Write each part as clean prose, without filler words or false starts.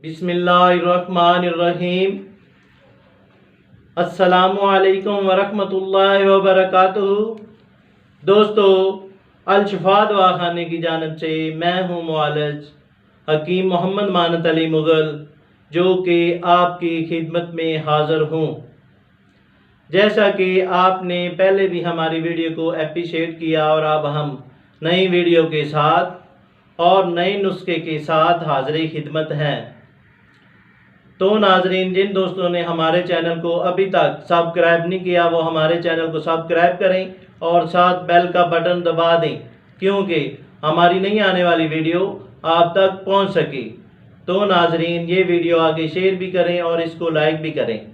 बिस्मिल्लाहिर्रहमानिर्रहीम। अस्सलामुअलैकुम वरहमतुल्लाहि वबरकातुहू। दोस्तों, अल शिफा दवाखाने की जानिब से मैं हूँ मुआलिज हकीम मोहम्मद मानत अली मुग़ल, जो कि आपकी खिदमत में हाज़िर हूँ। जैसा कि आपने पहले भी हमारी वीडियो को अप्रिशिएट किया और अब हम नई वीडियो के साथ और नए नुस्खे के साथ हाज़िर खिदमत हैं। तो नाजरीन, जिन दोस्तों ने हमारे चैनल को अभी तक सब्सक्राइब नहीं किया वो हमारे चैनल को सब्सक्राइब करें और साथ बेल का बटन दबा दें, क्योंकि हमारी नई आने वाली वीडियो आप तक पहुंच सके। तो नाजरीन, ये वीडियो आगे शेयर भी करें और इसको लाइक भी करें।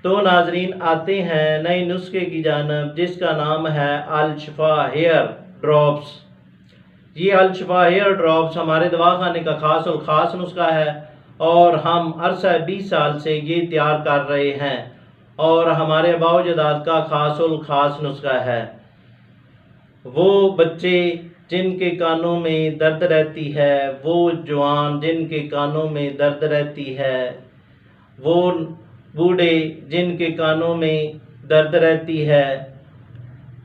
तो नाजरीन, आते हैं नए नुस्खे की जानब, जिसका नाम है अल शिफा हेयर ड्रॉप्स। ये अल शिफा हेयर ड्रॉप्स हमारे दवाखाने का खास और ख़ास नुस्खा है और हम अरसा 20 साल से ये तैयार कर रहे हैं और हमारे बावजदाद का खास और ख़ास नुस्खा है। वो बच्चे जिनके कानों में दर्द रहती है, वो जवान जिनके कानों में दर्द रहती है, वो बूढ़े जिनके कानों में दर्द रहती है,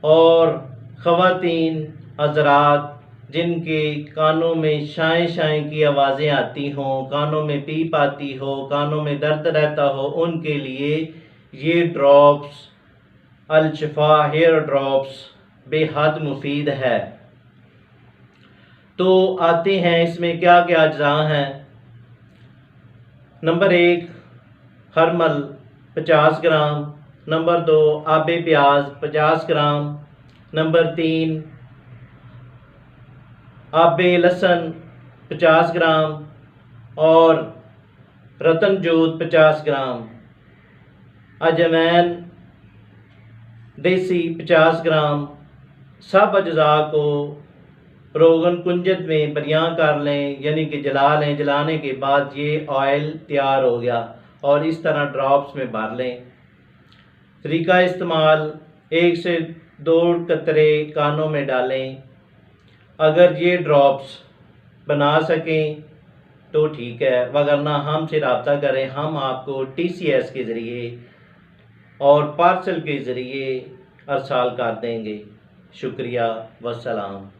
और ख़वातीन हज़रात जिनके कानों में शाएं शाएं की आवाज़ें आती हों, कानों में पीप आती हो, कानों में दर्द रहता हो, उनके लिए ये ड्रॉप्स अल शिफा हेयर ड्रॉप्स बेहद मुफीद है। तो आते हैं इसमें क्या क्या अज्जा हैं। नंबर 1 हरमल 50 ग्राम। नंबर 2 आबे प्याज 50 ग्राम। नंबर 3 आबे लहसुन 50 ग्राम और रतन जोत 50 ग्राम। अजवैन देसी 50 ग्राम। सब अज्जा को रोगन कुंजत में बरियां कर लें, यानी कि जला लें। जलाने के बाद ये ऑयल तैयार हो गया और इस तरह ड्रॉप्स में भर लें। तरीका इस्तेमाल, 1 से 2 कतरे कानों में डालें। अगर ये ड्रॉप्स बना सकें तो ठीक है, वरना हमसे रब्ता करें, हम आपको TCS के ज़रिए और पार्सल के ज़रिए अरसाल कर देंगे। शुक्रिया, वस्सलाम।